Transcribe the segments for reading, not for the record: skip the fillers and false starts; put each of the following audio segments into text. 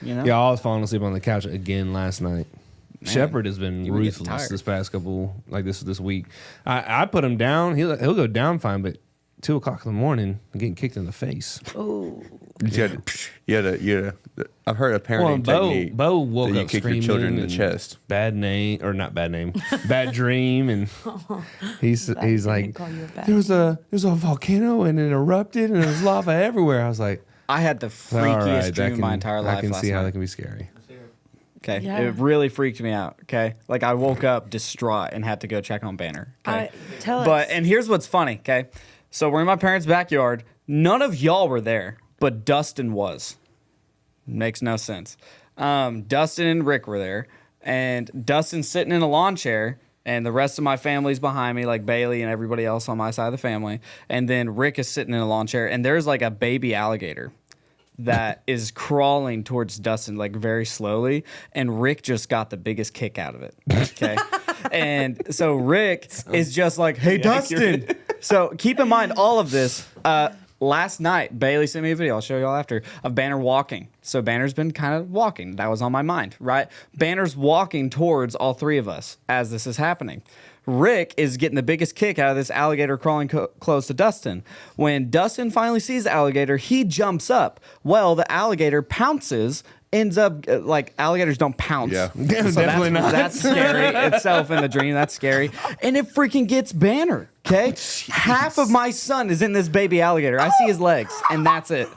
You know? Yeah, I was falling asleep on the couch again last night. Man, Shepard has been you would get ruthless tired. this past couple, like this week. I put him down. He'll go down fine, but 2 o'clock in the morning, I'm getting kicked in the face. Oh. You gotta. I've heard a parenting technique. Bo woke that up you kick screaming your children in the and chest. Bad name, or not bad name, bad dream, and he's like, there was a volcano and it erupted and there was lava everywhere. I was like, I had the all freakiest right, dream of my entire life I can last see night. how that can be scary. Okay, Yeah. it really freaked me out. Okay, like I woke up distraught and had to go check on Banner. Okay, Tell us. but and here's what's funny. Okay, so we're in my parents' backyard. None of y'all were there, but Dustin was. Makes no sense. Dustin and Rick were there, and Dustin's sitting in a lawn chair, and the rest of my family's behind me, like Bailey and everybody else on my side of the family. And then Rick is sitting in a lawn chair, and there's like a baby alligator that is crawling towards Dustin like very slowly, and Rick just got the biggest kick out of it. Okay. And so Rick is just like, hey, Dustin. So keep in mind all of this. Last night, Bailey sent me a video, I'll show you all after, of Banner walking. So Banner's been kind of walking. That was on my mind, right? Banner's walking towards all three of us as this is happening. Rick is getting the biggest kick out of this alligator crawling close to Dustin. When Dustin finally sees the alligator, he jumps up. Well, the alligator pounces, ends up, like, alligators don't pounce. Yeah. So Definitely not. That's scary itself in the dream. That's scary. And it freaking gets Banner, okay? Half of my son is in this baby alligator. I see his legs, and that's it.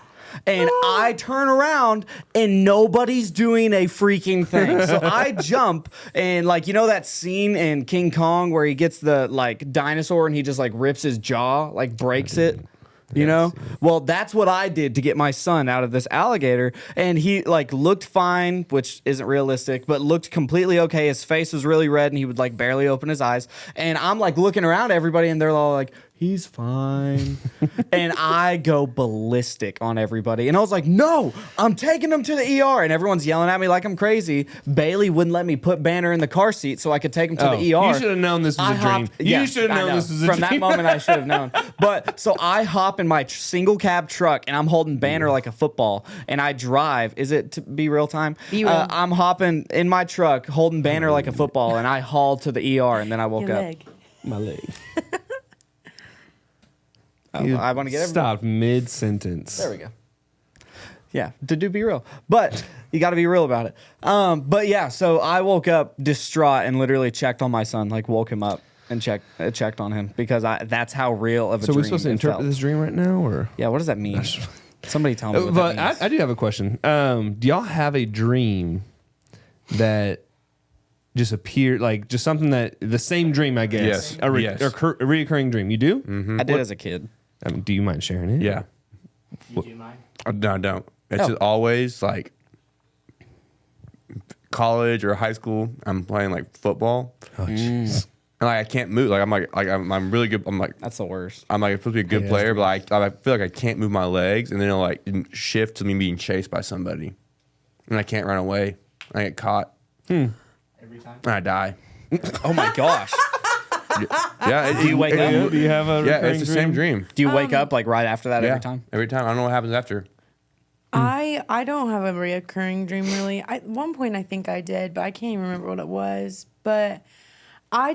And I turn around and nobody's doing a freaking thing. So I jump and like, you know that scene in King Kong where he gets the like dinosaur and he just like rips his jaw, like breaks it? You know? Well, that's what I did to get my son out of this alligator. And he like looked fine, which isn't realistic, but looked completely okay. His face was really red and he would like barely open his eyes. And I'm like looking around at everybody and they're all like, he's fine. And I go ballistic on everybody. And I was like, no, I'm taking him to the ER. And everyone's yelling at me like I'm crazy. Bailey wouldn't let me put Banner in the car seat so I could take him to the ER. You should have known this was a dream. Yeah, You should have I known know. this was a dream. From that moment, I should have known. But so I hop in my single cab truck and I'm holding Banner like a football. And I drive. Is it to be real time? Be real. I'm hopping in my truck, holding Banner like a football. And I haul to the ER. And then I woke Your up. leg. My leg. I want to get everyone. Stopped mid-sentence. There we go. Yeah, to do be real. But you got to be real about it. But yeah, so I woke up distraught and literally checked on my son, like woke him up and checked on him because that's how real of a So dream we're supposed to it interpret felt. this dream right now, or? Yeah, what does that mean? Somebody tell me what But that means. I do have a question. Do y'all have a dream that just appeared, like just something that the same dream, I guess, Yes. a reoccurring dream? You do? I did as a kid. I mean, do you mind sharing it? Yeah. You do mine? No, I don't. It's Oh. just always like college or high school. I'm playing like football. Oh, jeez. And like I can't move. Like I'm really good. I'm That's the worst. supposed to be a good Yeah, player, but I feel like I can't move my legs, and then it'll like shift to me being chased by somebody, and I can't run away. I get caught, Every time? and I die. Oh my gosh. Yeah. Do you wake up? Do you have a Yeah, recurring it's the same dream. Do you wake up like right after that Yeah, every time? Every time. I don't know what happens after. I don't have a reoccurring dream really. At one point I think I did, but I can't even remember what it was. But I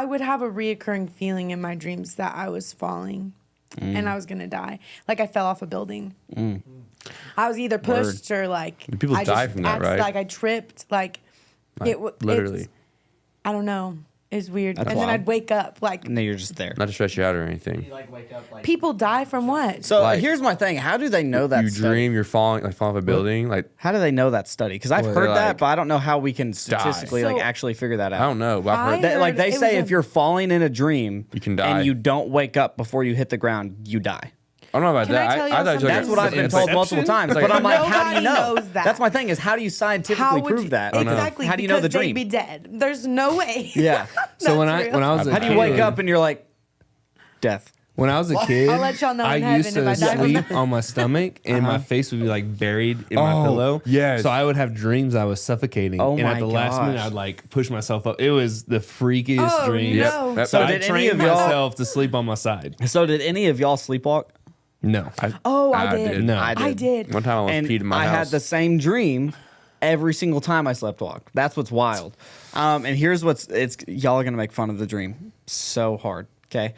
would have a reoccurring feeling in my dreams that I was falling and I was gonna die. Like I fell off a building. I was either pushed or like People I die just from that, right? Like I tripped. Like Literally. it's- I don't know. It's weird. That's and then wild. I'd wake up like And then you're just there. Not to stress you out or anything. You like wake up like people die from what? So Like- here's my thing. How do they know that You study? dream you're falling off a building. Like How do they know that study? Because I've Well, heard that, like, but I don't know how we can statistically So- like actually figure that out. I don't know. But I've heard I- Like they It say, was if a- you're falling in a dream, You can die. and you don't wake up before you hit the ground, you die. I don't know about Can I that. tell you thought it was something? like That's a- what I've been told multiple Inception? times. But I'm like, how do you Nobody know? knows that. That's my thing. Is how do you scientifically would prove you- that? Exactly. How do you know the because dream? They'd be dead. There's no way. Yeah. So when That's I real. when I was a How do you wake kid- up and you're like, death? When I was a kid, I'll let y'all know I in heaven used if to I die from sleep on my stomach, and my face would be like buried in my Oh, pillow. yes. So I would have dreams I was suffocating, Oh and my at the last minute, gosh. I'd like push myself up. It was the freakiest Oh, dream. no. Yep. So I did any trained of y'all- myself to sleep on my side. So did any of y'all sleepwalk? No. I did. No. I did. One time I almost And peed in my I house. had the same dream every single time I slept walk. That's what's wild. And here's y'all are gonna make fun of the dream so hard. Okay,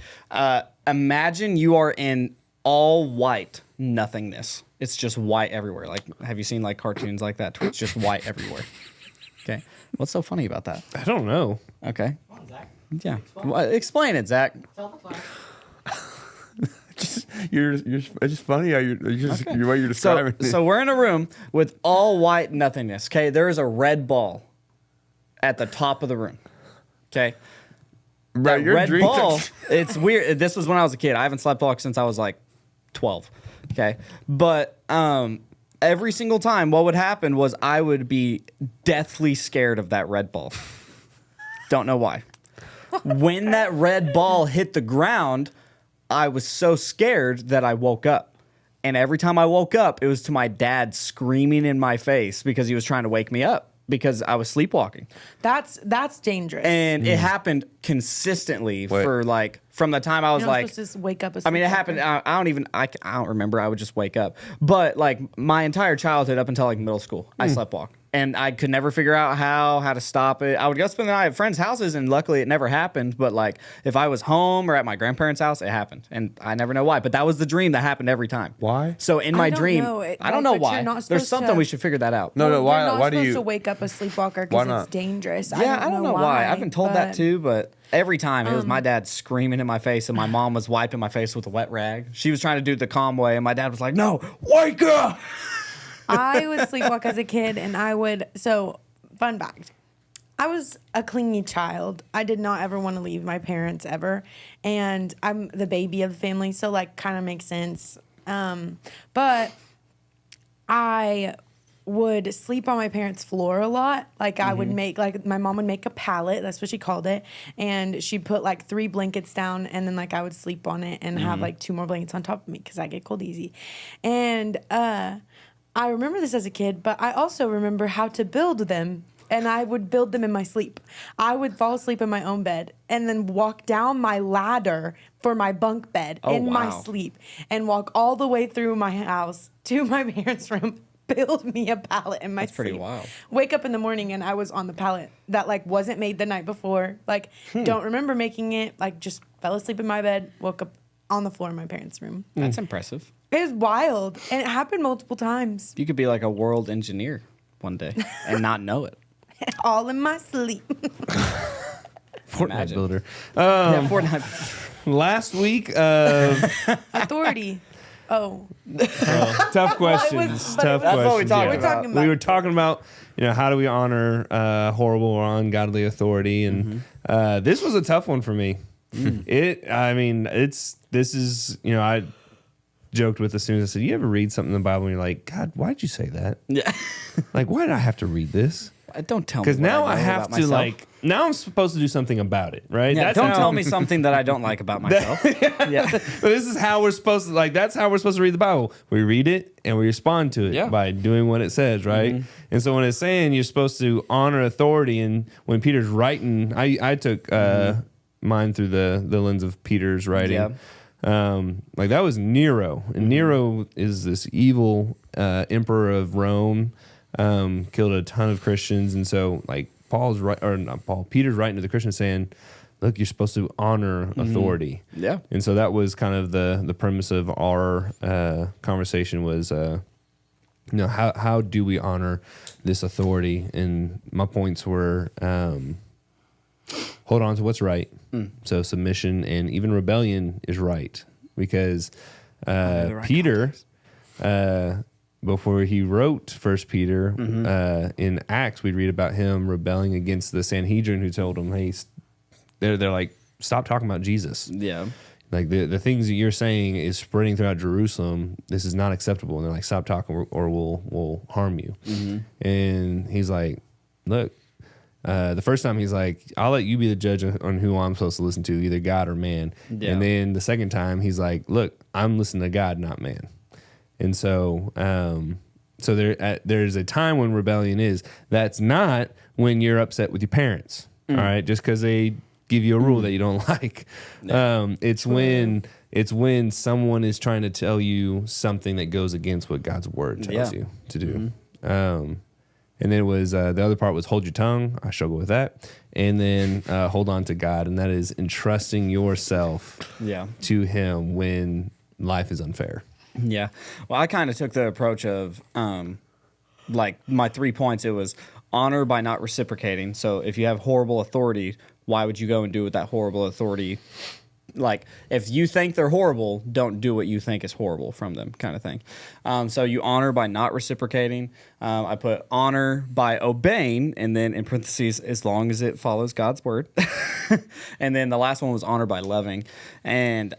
imagine you are in all white nothingness. It's just white everywhere. Like, have you seen like cartoons like that? It's just white everywhere. Okay, what's so funny about that? I don't know. Okay, Come on, Zach. yeah, explain it, Zach. Tell the class. It's just funny how you're just the way you're describing it. So we're in a room with all white nothingness. Okay, there is a red ball at the top of the room. Okay, Bro, that your red dreams are- ball. It's weird. This was when I was a kid. I haven't slept walked since I was like 12. Okay, but every single time, what would happen was I would be deathly scared of that red ball. Don't know why. When that red ball hit the ground, I was so scared that I woke up. And every time I woke up, it was to my dad screaming in my face because he was trying to wake me up because I was sleepwalking. That's dangerous. And it happened consistently Wait. for like from the time I was You're not like, supposed to just wake up. I mean, it happened. I don't remember. I would just wake up. But like my entire childhood up until like middle school, I slept walk. And I could never figure out how to stop it. I would go spend the night at friends' houses, and luckily it never happened. But like if I was home or at my grandparents' house, it happened, and I never know why. But that was the dream that happened every time. Why? So in my don't dream, know. I don't know But you're why. not There's supposed something to- we should figure that out. No, You're why not do supposed you? to wake up a sleepwalker Why because not? it's dangerous. Yeah, I don't know why. I've been told that but- too, but every time it was my dad screaming in my face, and my mom was wiping my face with a wet rag. She was trying to do it the calm way, and my dad was like, "No, wake up!" I would sleepwalk as a kid, and I would. So, fun fact: I was a clingy child. I did not ever want to leave my parents ever, and I'm the baby of the family, so like kind of makes sense. But I would sleep on my parents' floor a lot. Like I would make my mom would make a pallet, that's what she called it, and she'd put like 3 blankets down, and then like I would sleep on it and have like 2 more blankets on top of me because I get cold easy. And I remember this as a kid, but I also remember how to build them. And I would build them in my sleep. I would fall asleep in my own bed and then walk down my ladder for my bunk bed in my wow. sleep and walk all the way through my house to my parents' room, build me a pallet in my That's pretty sleep. wild. Wake up in the morning and I was on the pallet that like wasn't made the night before. Like don't remember making it. Like just fell asleep in my bed, woke up on the floor in my parents' room. That's impressive. It was wild and it happened multiple times. You could be like a world engineer one day and not know it. All in my sleep. Fortnite Imagine. builder. Yeah, Fortnite. Last week of Authority. Oh. tough questions. but Tough it was- That's what we questions. talked We're about. talking about. We were talking about, how do we honor horrible or ungodly authority, and this was a tough one for me. This is, I joked with as soon as I said, "You ever read something in the Bible and you're like, God, why'd you say that? Yeah. Like, why did I have to read this? Don't tell me. Because what now know I have about to myself. now I'm supposed to do something about it, right? Yeah, That's don't how- tell me something that I don't like about myself. Yeah. But this is how we're supposed to that's how we're supposed to read the Bible. We read it and we respond to it Yeah. by doing what it says, right? And so when it's saying you're supposed to honor authority, and when Peter's writing, I took mine through the lens of Peter's writing. Like that was Nero, and Nero is this evil emperor of Rome, killed a ton of Christians, and so like Peter's writing to the Christians saying, look, you're supposed to honor authority. Yeah. And so that was kind of the premise of our conversation was, how do we honor this authority? And my points were, hold on to what's right. So submission and even rebellion is right, because Peter, before he wrote First Peter, in Acts, we read about him rebelling against the Sanhedrin, who told him, "Hey, they're like, stop talking about Jesus. Yeah. Like the things that you're saying is spreading throughout Jerusalem. This is not acceptable." And they're like, "Stop talking, or we'll harm you." And he's like, "Look." The first time he's like, "I'll let you be the judge on who I'm supposed to listen to, either God or man." Yeah. And then the second time he's like, "Look, I'm listening to God, not man." And so, there's a time when rebellion is. That's not when you're upset with your parents. All right, just because they give you a rule that you don't like. It's when It's when someone is trying to tell you something that goes against what God's word tells you to do. And then it was the other part was hold your tongue. I struggle with that. And then hold on to God, and that is entrusting yourself to Him when life is unfair. Yeah. Well, I kind of took the approach of like my 3 points. It was honor by not reciprocating. So if you have horrible authority, why would you go and do what that horrible authority? Like, if you think they're horrible, don't do what you think is horrible from them, kind of thing. So you honor by not reciprocating. I put honor by obeying, and then in parentheses, as long as it follows God's word. And then the last one was honor by loving. And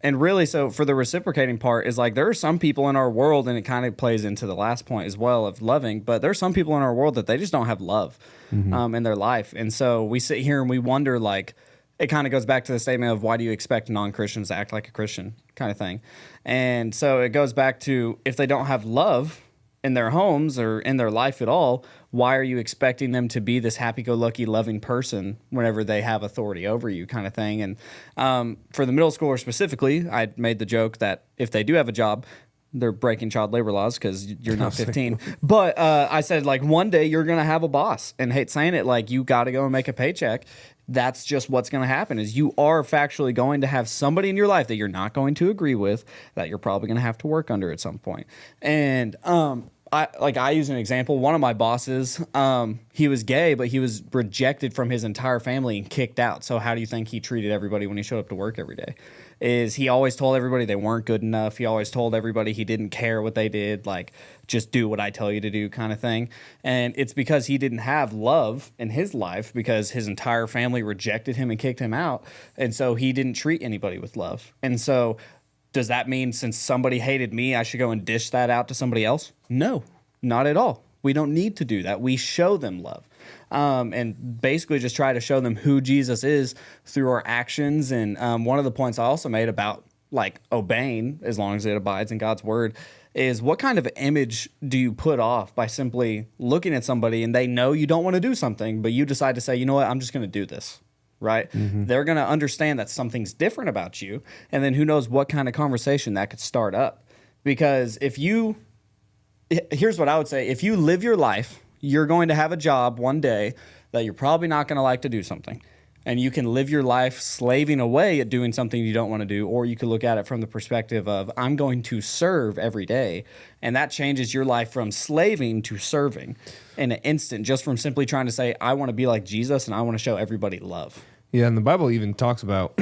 really, so for the reciprocating part is like, there are some people in our world, and it kind of plays into the last point as well of loving, but there are some people in our world that they just don't have love in their life. And so we sit here and we wonder, like, it kind of goes back to the statement of why do you expect non-Christians to act like a Christian kind of thing. And so it goes back to, if they don't have love in their homes or in their life at all, why are you expecting them to be this happy-go-lucky, loving person whenever they have authority over you kind of thing? And for the middle schooler specifically, I made the joke that if they do have a job, they're breaking child labor laws because you're not 15. But I said, like, one day you're going to have a boss. And hate saying it, like, you got to go and make a paycheck. That's just what's going to happen, is you are factually going to have somebody in your life that you're not going to agree with, that you're probably going to have to work under at some point. And I use an example. One of my bosses, he was gay, but he was rejected from his entire family and kicked out. So how do you think he treated everybody when he showed up to work every day? Is he always told everybody they weren't good enough. He always told everybody he didn't care what they did, like, just do what I tell you to do kind of thing. And it's because he didn't have love in his life, because his entire family rejected him and kicked him out. And so he didn't treat anybody with love. And so does that mean since somebody hated me, I should go and dish that out to somebody else? No, not at all. We don't need to do that. We show them love. And basically just try to show them who Jesus is through our actions. And one of the points I also made about, like, obeying as long as it abides in God's word is, what kind of image do you put off by simply looking at somebody and they know you don't want to do something, but you decide to say, you know what, I'm just going to do this, right? They're going to understand that something's different about you. And then who knows what kind of conversation that could start up. Because here's what I would say. If you live your life, you're going to have a job one day that you're probably not going to like to do something. And you can live your life slaving away at doing something you don't want to do, or you could look at it from the perspective of, I'm going to serve every day. And that changes your life from slaving to serving in an instant, just from simply trying to say, I want to be like Jesus and I want to show everybody love. Yeah, and the Bible even talks about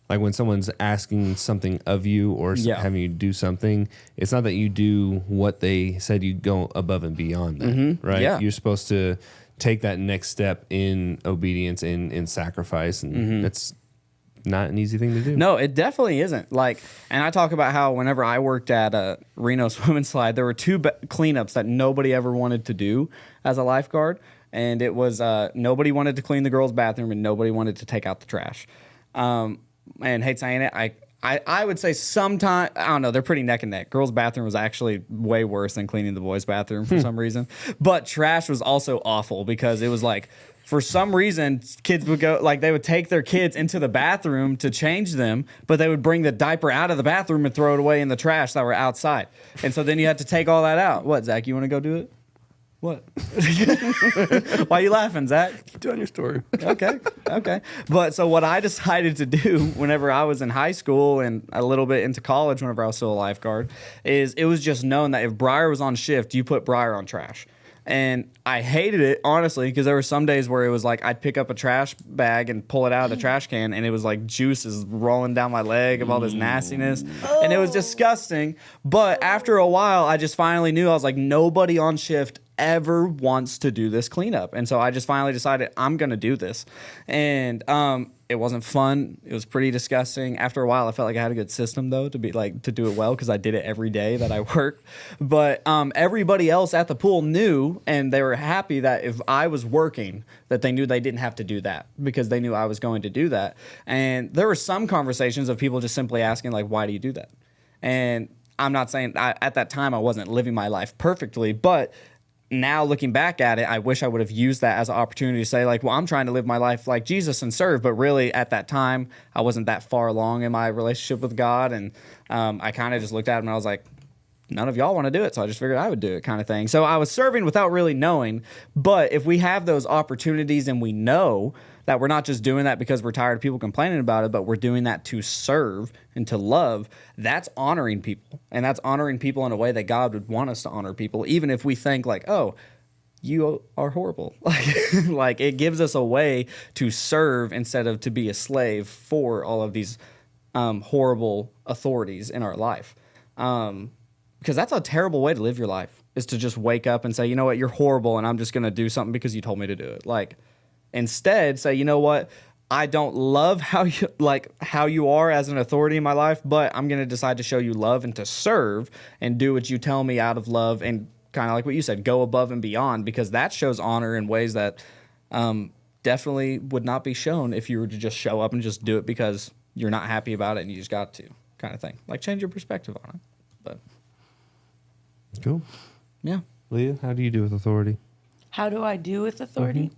like when someone's asking something of you or having you do something, it's not that you do what they said, you go above and beyond that, right? Yeah. You're supposed to take that next step in obedience and in sacrifice, and that's not an easy thing to do. No, it definitely isn't. Like, and I talk about how whenever I worked at Reno Swim and Slide, there were two cleanups that nobody ever wanted to do as a lifeguard, and it was nobody wanted to clean the girls' bathroom and nobody wanted to take out the trash. And hate saying it, I would say sometimes, I don't know, they're pretty neck and neck. Girls' bathroom was actually way worse than cleaning the boys' bathroom for some reason. But trash was also awful because it was like, for some reason, kids would go, like, they would take their kids into the bathroom to change them, but they would bring the diaper out of the bathroom and throw it away in the trash that were outside. And so then you had to take all that out. What, Zach, you want to go do it? What? Why are you laughing, Zach? Keep telling your story. Okay. But so what I decided to do whenever I was in high school and a little bit into college, whenever I was still a lifeguard, is it was just known that if Briar was on shift, you put Briar on trash. And I hated it, honestly, because there were some days where it was like I'd pick up a trash bag and pull it out of the trash can, and it was like juice is rolling down my leg of all this nastiness. And it was disgusting. But after a while, I just finally knew. I was like, nobody on shift ever wants to do this cleanup. And so I just finally decided I'm going to do this. And it wasn't fun. It was pretty disgusting. After a while, I felt like I had a good system, though, to do it well, because I did it every day that I worked. But everybody else at the pool knew, and they were happy that if I was working, that they knew they didn't have to do that, because they knew I was going to do that. And there were some conversations of people just simply asking, like, why do you do that? And I'm not saying at that time I wasn't living my life perfectly, but now looking back at it, I wish I would have used that as an opportunity to say, like, well, I'm trying to live my life like Jesus and serve. But really, at that time, I wasn't that far along in my relationship with God. And I kind of just looked at him and I was like, none of y'all want to do it, so I just figured I would do it, kind of thing. So I was serving without really knowing. But if we have those opportunities and we know that we're not just doing that because we're tired of people complaining about it, but we're doing that to serve and to love, that's honoring people. And that's honoring people in a way that God would want us to honor people, even if we think like, oh, you are horrible. Like it gives us a way to serve instead of to be a slave for all of these horrible authorities in our life. Because that's a terrible way to live your life, is to just wake up and say, you know what, you're horrible and I'm just going to do something because you told me to do it. Like, instead say, you know what, I don't love how you are as an authority in my life, but I'm going to decide to show you love and to serve and do what you tell me out of love, and kind of like what you said, go above and beyond, because that shows honor in ways that definitely would not be shown if you were to just show up and just do it because you're not happy about it and you just got to, kind of thing. Like, change your perspective on it. But cool. Yeah. Leah, how do you do with authority? How do I do with authority?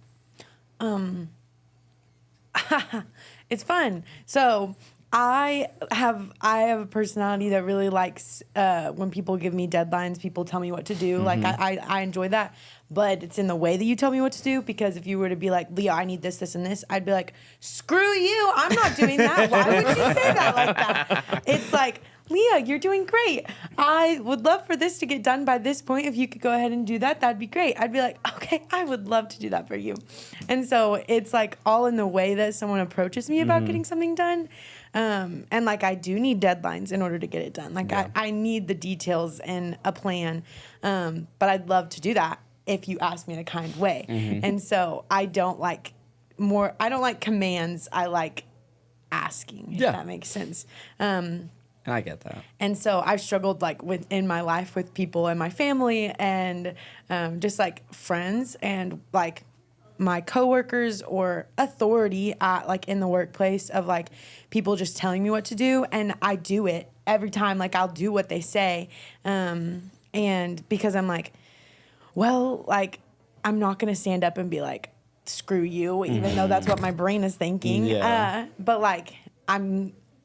It's fun. So I have a personality that really likes when people give me deadlines, people tell me what to do. Like I enjoy that, but it's in the way that you tell me what to do. Because if you were to be like, Leah, I need this, this, and this, I'd be like, screw you, I'm not doing that. Why would you say that like that? It's like, Leah, you're doing great. I would love for this to get done by this point. If you could go ahead and do that, that'd be great. I'd be like, okay, I would love to do that for you. And so it's like all in the way that someone approaches me about getting something done. And like, I do need deadlines in order to get it done. Like I need the details and a plan. But I'd love to do that if you ask me in a kind way. And so I don't like commands. I like asking, if that makes sense. I get that. And so I've struggled like in my life with people in my family and just like friends and like my coworkers or authority like in the workplace of like people just telling me what to do, and I do it every time. Like I'll do what they say, and because I'm like, well, like I'm not gonna stand up and be like, screw you, even though that's what my brain is thinking. But like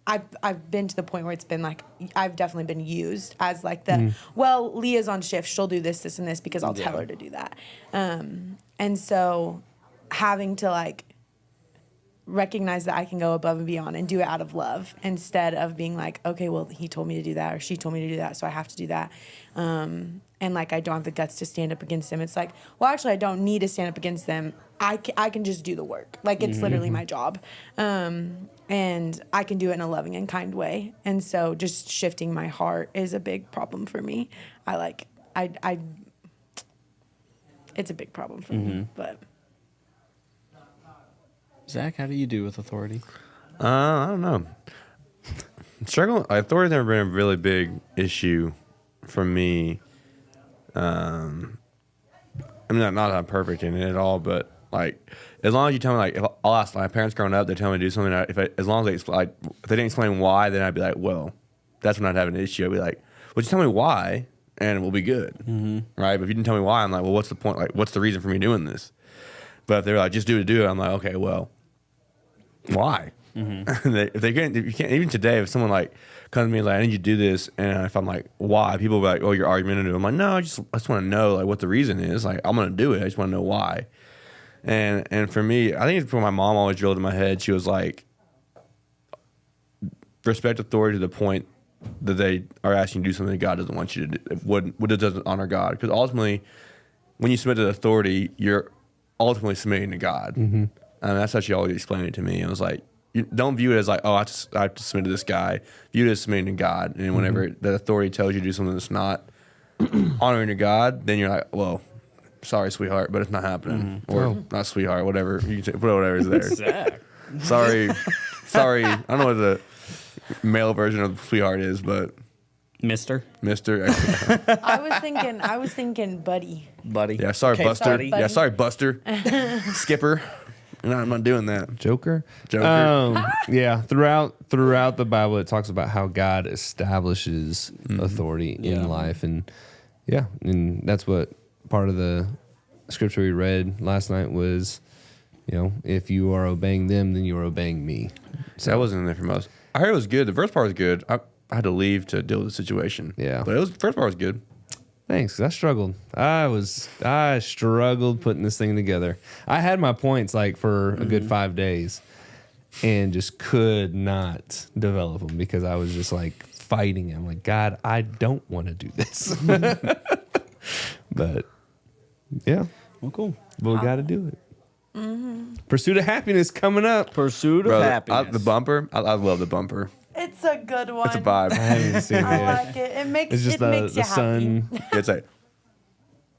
I've been to the point where it's been like, I've definitely been used as like well, Leah's on shift, she'll do this, this, and this because I'll tell her to do that. And so having to like recognize that I can go above and beyond and do it out of love instead of being like, okay, well, he told me to do that or she told me to do that, so I have to do that. And like, I don't have the guts to stand up against them. It's like, well, actually, I don't need to stand up against them. I can just do the work. Like, it's literally my job. And I can do it in a loving and kind way. And so just shifting my heart is a big problem for me. It's a big problem for me, but. Zach, how do you do with authority? I don't know. Authority's never been a really big issue for me. I mean, not that I'm perfect in it at all, but like, as long as you tell me, like, if I'll ask my parents growing up, they tell me to do something. As long as if they didn't explain why, then I'd be like, well, that's when I'd have an issue. I'd be like, well, just tell me why, and we'll be good, right? But if you didn't tell me why, I'm like, well, what's the point? Like, what's the reason for me doing this? But if they're like, just do it, I'm like, okay, well, why? If you can't, even today, if someone like comes to me like, I need you to do this, and if I'm like, why? People will be like, oh, you're argumentative. I'm like, no, I just want to know like what the reason is. Like, I'm gonna do it. I just want to know why. And for me, I think it's what my mom always drilled in my head. She was like, respect authority to the point that they are asking you to do something that God doesn't want you to do. What it doesn't honor God. Because ultimately, when you submit to the authority, you're ultimately submitting to God. And that's how she always explained it to me. And it was like, you don't view it as like, oh, I have to submit to this guy. View it as submitting to God. And whenever the authority tells you to do something that's not honoring to God, then you're like, well, sorry, sweetheart, but it's not happening. Or not sweetheart, whatever. You can say, whatever is there. Zach. Sorry. I don't know what the male version of sweetheart is, but Mister. I was thinking buddy. Buddy. Yeah, sorry, Okay, Buster. sorry, Yeah, sorry, Buster. Skipper. No, I'm not doing that. Joker. Joker. Throughout the Bible, it talks about how God establishes authority in life, and and that's what part of the scripture we read last night was, if you are obeying them, then you are obeying me. So that wasn't in there for most. I heard it was good. The first part was good. I had to leave to deal with the situation. Yeah. But the first part was good. Thanks, 'cause I struggled. I struggled putting this thing together. I had my points like for a good 5 days, and just could not develop them because I was just like fighting it. I'm like, God, I don't want to do this. But yeah, Well, cool. but we got to do it. Pursuit of Happiness coming up. Pursuit of Bro, happiness. the bumper. I love the bumper. It's a good one. It's a vibe. I haven't seen it I yet. like it. It makes It's just it makes the you happy. sun. It's like.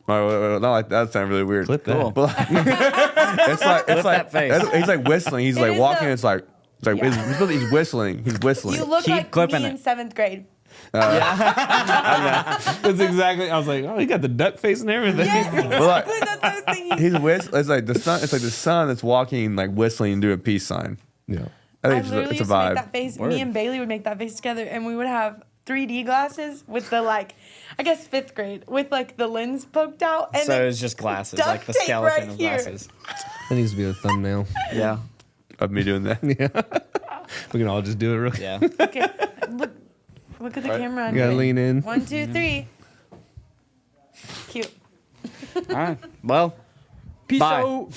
Oh, not like that. Sounds really weird. Clip that. Cool. But it's like that face. He's like whistling. He's It like is walking. a- It's like he's whistling. He's whistling. You look Keep like clipping me it. in 7th grade. That's exactly. I was like, oh, you got the duck face and everything. Yes, exactly. like- That's what I was thinking. He's whistling. It's like the sun. It's like the sun that's walking, like whistling and doing a peace sign. Yeah. I I think literally it's a used to make vibe. that face. Word. Me and Bailey would make that face together, and we would have 3D glasses with the I guess 5th grade, with the lens poked out. And So then it was just glasses, duct like the tape skeleton right of here. glasses. That needs to be a thumbnail. Yeah. Of me doing that. We can all just do it real. Yeah. Okay, look at the camera. You gotta lean in. 1, 2, 3. Cute. All right. Well, Peace bye. out.